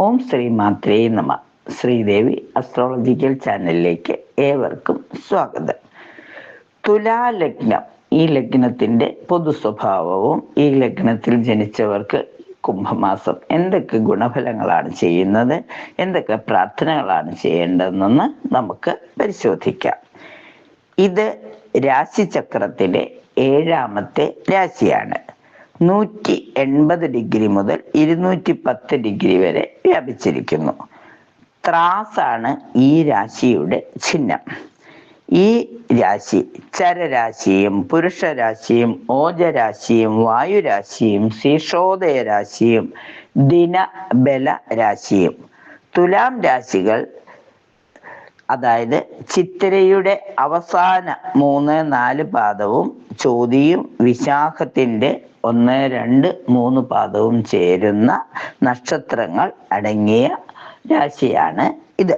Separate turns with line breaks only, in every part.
ഓം ശ്രീ മാത്രേ നമ. ശ്രീദേവി അസ്ട്രോളജിക്കൽ ചാനലിലേക്ക് ഏവർക്കും സ്വാഗതം. തുലാലഗ്നം, ഈ ലഗ്നത്തിന്റെ പൊതു സ്വഭാവവും ഈ ലഗ്നത്തിൽ ജനിച്ചവർക്ക് കുംഭമാസം എന്തൊക്കെ ഗുണഫലങ്ങളാണ് ചെയ്യുന്നത്, എന്തൊക്കെ പ്രാർത്ഥനകളാണ് ചെയ്യേണ്ടതെന്ന് നമുക്ക് പരിശോധിക്കാം. ഇത് രാശിചക്രത്തിലെ 7ാമത്തെ രാശിയാണ്. 180 ഡിഗ്രി മുതൽ 210 ഡിഗ്രി വരെ വ്യാപിച്ചിരിക്കുന്നു. ത്രാസാണ് ഈ രാശിയുടെ ചിഹ്നം. ഈ രാശി ചരരാശിയും പുരുഷരാശിയും ഓജരാശിയും വായുരാശിയും ശീർഷോദയ രാശിയും ദിനബല രാശിയും. തുലാം രാശികൾ, അതായത് ചിത്തിരയുടെ അവസാന 3, 4 പാദവും ചോതിയും വിശാഖത്തിന്റെ 1, 2, 3 പാദവും ചേരുന്ന നക്ഷത്രങ്ങൾ അടങ്ങിയ രാശിയാണ് ഇത്.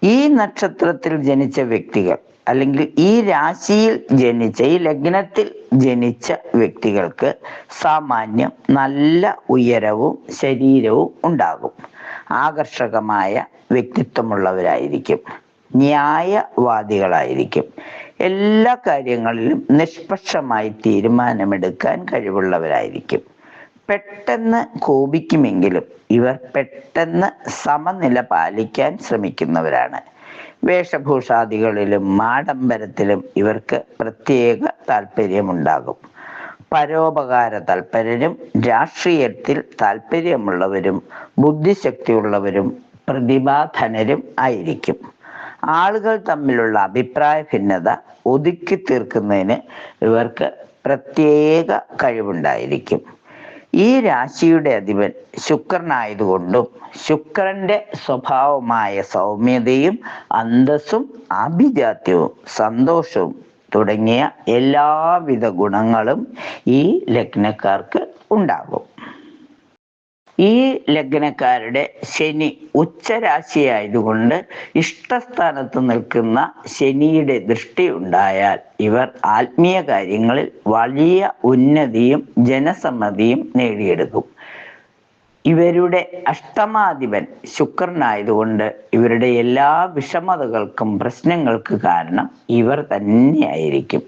ഈ നക്ഷത്രത്തിൽ ജനിച്ച വ്യക്തികൾ, അല്ലെങ്കിൽ ഈ രാശിയിൽ ജനിച്ച, ഈ ലഗ്നത്തിൽ ജനിച്ച വ്യക്തികൾക്ക് സാമാന്യം നല്ല ഉയരവും ശരീരവും ഉണ്ടാകും. ആകർഷകമായ വ്യക്തിത്വമുള്ളവരായിരിക്കും, ന്യായവാദികളായിരിക്കും, എല്ലാ കാര്യങ്ങളിലും നിഷ്പക്ഷമായി തീരുമാനമെടുക്കാൻ കഴിവുള്ളവരായിരിക്കും. പെട്ടെന്ന് കോപിക്കുമെങ്കിലും ഇവർ പെട്ടെന്ന് സമനില പാലിക്കാൻ ശ്രമിക്കുന്നവരാണ്. വേഷഭൂഷാദികളിലും ആഡംബരത്തിലും ഇവർക്ക് പ്രത്യേക താല്പര്യമുണ്ടാകും. പരോപകാര തൽപരരും രാഷ്ട്രീയത്തിൽ താല്പര്യമുള്ളവരും ബുദ്ധിശക്തിയുള്ളവരും പ്രതിഭാധനരും ആയിരിക്കും. ആളുകൾ തമ്മിലുള്ള അഭിപ്രായ ഭിന്നത ഒതുക്കി തീർക്കുന്നതിന് ഇവർക്ക് പ്രത്യേക കഴിവുണ്ടായിരിക്കും. ഈ രാശിയുടെ അധിപൻ ശുക്രനായതുകൊണ്ടും ശുക്രന്റെ സ്വഭാവമായ സൗമ്യതയും അന്തസ്സും ആഭിജാത്യവും സന്തോഷവും തുടങ്ങിയ എല്ലാവിധ ഗുണങ്ങളും ഈ ലഗ്നക്കാർക്ക് ഉണ്ടാകും. ഈ ലഗ്നക്കാരുടെ ശനി ഉച്ചരാശിയായതുകൊണ്ട് ഇഷ്ടസ്ഥാനത്ത് നിൽക്കുന്ന ശനിയുടെ ദൃഷ്ടി ഉണ്ടായാൽ ഇവർ ആത്മീയ കാര്യങ്ങളിൽ വലിയ ഉന്നതിയും ജനസമ്മതിയും നേടിയെടുക്കും. ഇവരുടെ അഷ്ടമാധിപൻ ശുക്രനായതുകൊണ്ട് ഇവരുടെ എല്ലാ വിഷമതകൾക്കും പ്രശ്നങ്ങൾക്ക് കാരണം ഇവർ തന്നെയായിരിക്കും.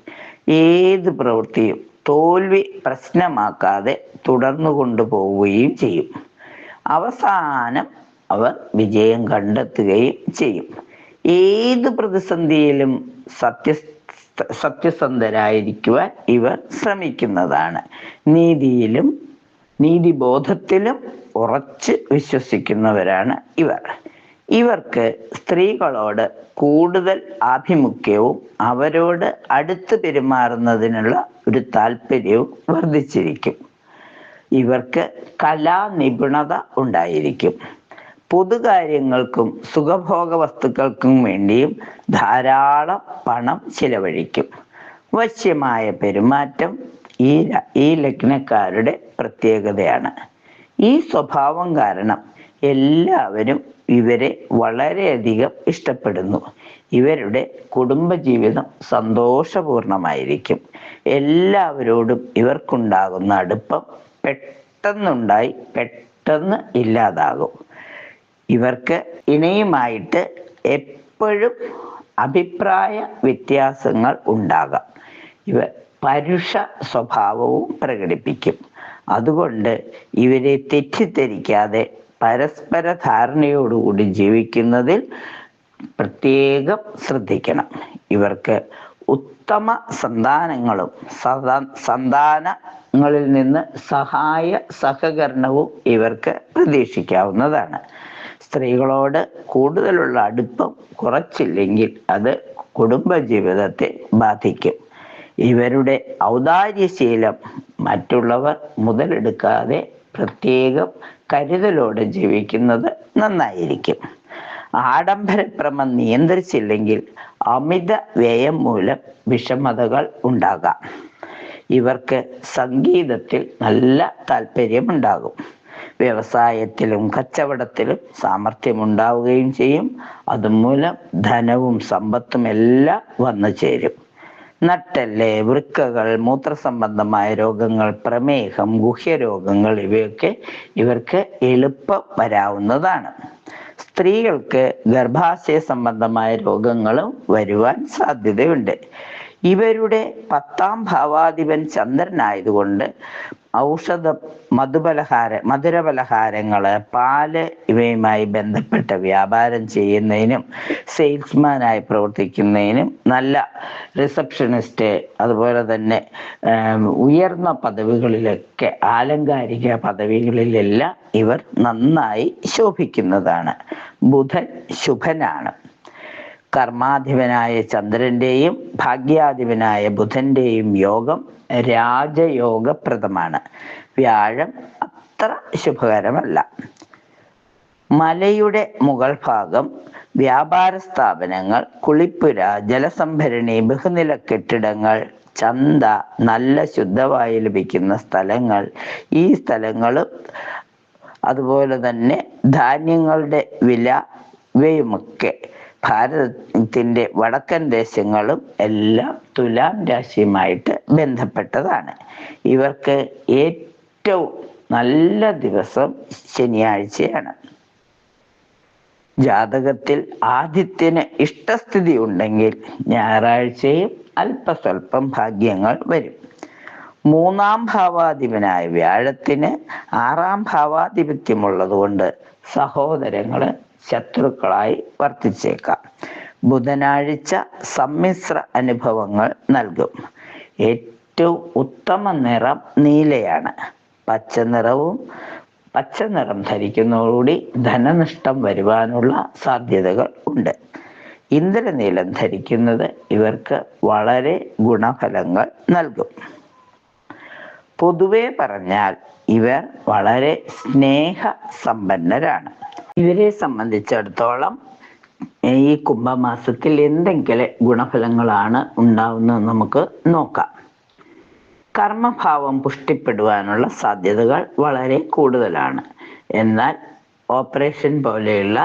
ഏത് പ്രവൃത്തിയും തോൽവി പ്രശ്നമാക്കാതെ തുടർന്നു കൊണ്ടുപോവുകയും ചെയ്യും. അവസാനം അവർ വിജയം കണ്ടെത്തുകയും ചെയ്യും. ഏത് പ്രതിസന്ധിയിലും സത്യസന്ധരായിരിക്കുവാൻ ഇവർ ശ്രമിക്കുന്നതാണ്. നീതിയിലും നീതിബോധത്തിലും ഉറച്ച് വിശ്വസിക്കുന്നവരാണ് ഇവർ. ഇവർക്ക് സ്ത്രീകളോട് കൂടുതൽ ആഭിമുഖ്യവും അവരോട് അടുത്ത് പെരുമാറുന്നതിനുള്ള ഒരു താല്പര്യവും വർദ്ധിച്ചിരിക്കും. ഇവർക്ക് കലാനിപുണത ഉണ്ടായിരിക്കും. പൊതുകാര്യങ്ങൾക്കും സുഖഭോഗ വസ്തുക്കൾക്കും വേണ്ടിയും ധാരാളം പണം ചിലവഴിക്കും. വശ്യമായ പെരുമാറ്റം ഈ ലഗ്നക്കാരുടെ പ്രത്യേകതയാണ്. ഈ സ്വഭാവം കാരണം എല്ലാവരും ഇവരെ വളരെയധികം ഇഷ്ടപ്പെടുന്നു. ഇവരുടെ കുടുംബജീവിതം സന്തോഷപൂർണമായിരിക്കും. എല്ലാവരോടും ഇവർക്കുണ്ടാകുന്ന അടുപ്പം പെട്ടെന്നുണ്ടായി പെട്ടെന്ന് ഇല്ലാതാകും. ഇവർക്ക് ഇണയുമായിട്ട് എപ്പോഴും അഭിപ്രായ വ്യത്യാസങ്ങൾ ഉണ്ടാകാം. ഇവർ പരുഷ സ്വഭാവവും പ്രകടിപ്പിക്കും. അതുകൊണ്ട് ഇവരെ തെറ്റിദ്ധരിക്കാതെ പരസ്പര ധാരണയോടുകൂടി ജീവിക്കുന്നതിൽ പ്രത്യേകം ശ്രദ്ധിക്കണം. ഇവർക്ക് ഉത്തമ സന്താനങ്ങളും സന്താനങ്ങളിൽ നിന്ന് സഹായ സഹകരണവും ഇവർക്ക് പ്രതീക്ഷിക്കാവുന്നതാണ്. സ്ത്രീകളോട് കൂടുതലുള്ള അടുപ്പം കുറച്ചില്ലെങ്കിൽ അത് കുടുംബജീവിതത്തെ ബാധിക്കും. ഇവരുടെ ഔദാര്യശീലം മറ്റുള്ളവർ മുതലെടുക്കാതെ പ്രത്യേകം കരുതലോടെ ജീവിക്കുന്നത് നന്നായിരിക്കും. ആഡംബരപ്രമം നിയന്ത്രിച്ചില്ലെങ്കിൽ അമിത വ്യയം മൂലം വിഷമതകൾ ഉണ്ടാകാം. ഇവർക്ക് സംഗീതത്തിൽ നല്ല താല്പര്യമുണ്ടാകും. വ്യവസായത്തിലും കച്ചവടത്തിലും സാമർഥ്യമുണ്ടാവുകയും ചെയ്യും. അതുമൂലം ധനവും സമ്പത്തും എല്ലാം വന്നു ചേരും. നട്ടെല്ല്, വൃക്കകൾ, മൂത്രസംബന്ധമായ രോഗങ്ങൾ, പ്രമേഹം, ഗുഹ്യരോഗങ്ങൾ ഇവയൊക്കെ ഇവർക്ക് എളുപ്പം വരാവുന്നതാണ്. സ്ത്രീകൾക്ക് ഗർഭാശയ സംബന്ധമായ രോഗങ്ങളും വരുവാൻ സാധ്യതയുണ്ട്. ഇവരുടെ 10ാം ഭാവാധിപൻ ചന്ദ്രനായതുകൊണ്ട് മധുരപലഹാരങ്ങള്, പാല് ഇവയുമായി ബന്ധപ്പെട്ട വ്യാപാരം ചെയ്യുന്നതിനും സെയിൽസ്മാനായി പ്രവർത്തിക്കുന്നതിനും, നല്ല റിസപ്ഷനിസ്റ്റ്, അതുപോലെ തന്നെ ഉയർന്ന പദവികളിലൊക്കെ, ആലങ്കാരിക പദവികളിലെല്ലാം ഇവർ നന്നായി ശോഭിക്കുന്നതാണ്. ബുധൻ ശുഭനാണ്. കർമാധിപനായ ചന്ദ്രന്റെയും ഭാഗ്യാധിപനായ ബുധന്റെയും യോഗം രാജയോഗപ്രദമാണ്. വ്യാഴം അത്ര ശുഭകരമല്ല. മലയുടെ മുകൾ ഭാഗം, വ്യാപാര സ്ഥാപനങ്ങൾ, കുളിപ്പുര, ജലസംഭരണി, ബഹുനില കെട്ടിടങ്ങൾ, ചന്ത, നല്ല ശുദ്ധവായു ലഭിക്കുന്ന സ്ഥലങ്ങൾ, ഈ സ്ഥലങ്ങളും അതുപോലെ തന്നെ ധാന്യങ്ങളുടെ വില ഇവയുമൊക്കെ ഭാരതത്തിന്റെ വടക്കൻ ദേശങ്ങളും എല്ലാം തുലാം രാശിയുമായിട്ട് ബന്ധപ്പെട്ടതാണ്. ഇവർക്ക് ഏറ്റവും നല്ല ദിവസം ശനിയാഴ്ചയാണ്. ജാതകത്തിൽ ആദിത്യന് ഇഷ്ടസ്ഥിതി ഉണ്ടെങ്കിൽ ഞായറാഴ്ചയും അല്പസ്വല്പം ഭാഗ്യങ്ങൾ വരും. 3ാം ഭാവാധിപനായ വ്യാഴത്തിന് 6ാം ഭാവാധിപത്യമുള്ളത് കൊണ്ട് സഹോദരങ്ങള് ശത്രുക്കളായി വർത്തിച്ചേക്കാം. ബുധനാഴ്ച സമ്മിശ്ര അനുഭവങ്ങൾ നൽകും. ഏറ്റവും ഉത്തമ നിറം നീലയാണ്. പച്ചനിറം ധരിക്കുന്നതോടുകൂടി ധനനഷ്ടം വരുവാനുള്ള സാധ്യതകൾ ഉണ്ട്. ഇന്ദ്രനീലം ധരിക്കുന്നത് ഇവർക്ക് വളരെ ഗുണഫലങ്ങൾ നൽകും. പൊതുവെ പറഞ്ഞാൽ ഇവർ വളരെ സ്നേഹസമ്പന്നരാണ്. ഇവരെ സംബന്ധിച്ചിടത്തോളം ഈ കുംഭമാസത്തിൽ എന്തെങ്കിലും ഗുണഫലങ്ങളാണ് ഉണ്ടാവുന്നത് നമുക്ക് നോക്കാം. കർമ്മഭാവം പുഷ്ടിപ്പെടുവാനുള്ള സാധ്യതകൾ വളരെ കൂടുതലാണ്. എന്നാൽ ഓപ്പറേഷൻ പോലെയുള്ള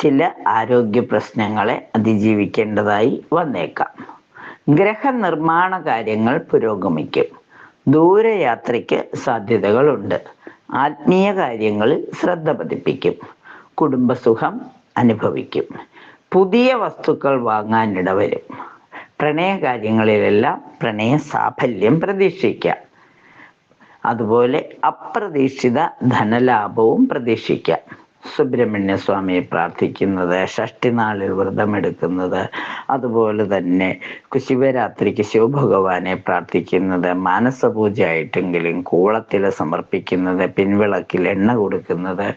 ചില ആരോഗ്യ പ്രശ്നങ്ങളെ അതിജീവിക്കേണ്ടതായി വന്നേക്കാം. ഗ്രഹനിർമ്മാണ കാര്യങ്ങൾ പുരോഗമിക്കും. ദൂരയാത്രയ്ക്ക് സാധ്യതകളുണ്ട്. ആത്മീയ കാര്യങ്ങളിൽ ശ്രദ്ധ പതിപ്പിക്കും. കുടുംബസുഖം അനുഭവിക്കും. പുതിയ വസ്തുക്കൾ വാങ്ങാനിടവരും. പ്രണയകാര്യങ്ങളിലെല്ലാം പ്രണയ സാഫല്യം പ്രതീക്ഷിക്കാം. അതുപോലെ അപ്രതീക്ഷിത ധനലാഭവും പ്രതീക്ഷിക്കാം. സുബ്രഹ്മണ്യ സ്വാമിയെ പ്രാർത്ഥിക്കുന്നത്, ഷഷ്ടിനാളിൽ വ്രതമെടുക്കുന്നത്, അതുപോലെ തന്നെ ശിവരാത്രിക്ക് ശിവഭഗവാനെ പ്രാർത്ഥിക്കുന്നത്, മാനസപൂജ ആയിട്ടെങ്കിലും കൂളത്തില് സമർപ്പിക്കുന്നത്, പിൻവിളക്കിൽ എണ്ണ കൊടുക്കുന്നത്,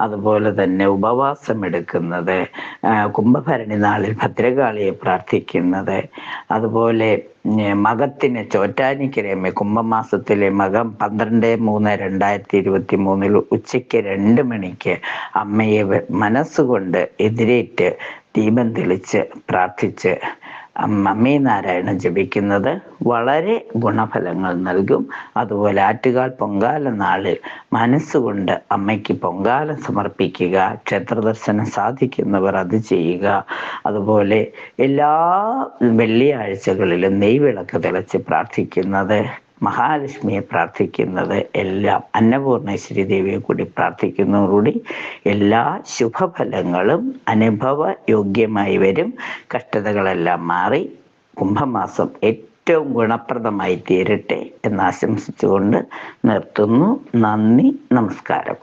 അതുപോലെ തന്നെ ഉപവാസം എടുക്കുന്നത്, കുംഭഭരണി നാളിൽ ഭദ്രകാളിയെ പ്രാർത്ഥിക്കുന്നത്, അതുപോലെ മകത്തിന് ചോറ്റാനിക്കരയമ്മ കുംഭമാസത്തിലെ മകം 12/3/2023 ഉച്ചയ്ക്ക് 2 മണിക്ക് അമ്മയെ മനസ്സുകൊണ്ട് എതിരേറ്റ് ദീപം തെളിച്ച് പ്രാർത്ഥിച്ച് അമ്മേ നാരായണം ജപിക്കുന്നത് വളരെ ഗുണഫലങ്ങൾ നൽകും. അതുപോലെ ആറ്റുകാൽ പൊങ്കാല നാളിൽ മനസ്സുകൊണ്ട് അമ്മയ്ക്ക് പൊങ്കാലം സമർപ്പിക്കുക. ക്ഷേത്രദർശനം സാധിക്കുന്നവർ അത് ചെയ്യുക. അതുപോലെ എല്ലാ വെള്ളിയാഴ്ചകളിലും നെയ്വിളക്ക് തെളിച്ച് പ്രാർത്ഥിക്കുന്നത്, മഹാലക്ഷ്മിയെ പ്രാർത്ഥിക്കുന്നത്, എല്ലാം അന്നപൂർണേശ്വരി ദേവിയെ കൂടി പ്രാർത്ഥിക്കുന്നതോടുകൂടി എല്ലാ ശുഭഫലങ്ങളും അനുഭവ യോഗ്യമായി വരും. കഷ്ടതകളെല്ലാം മാറി കുംഭമാസം ഏറ്റവും ഗുണപ്രദമായി തീരട്ടെ എന്ന് ആശംസിച്ചുകൊണ്ട് നിർത്തുന്നു. നന്ദി, നമസ്കാരം.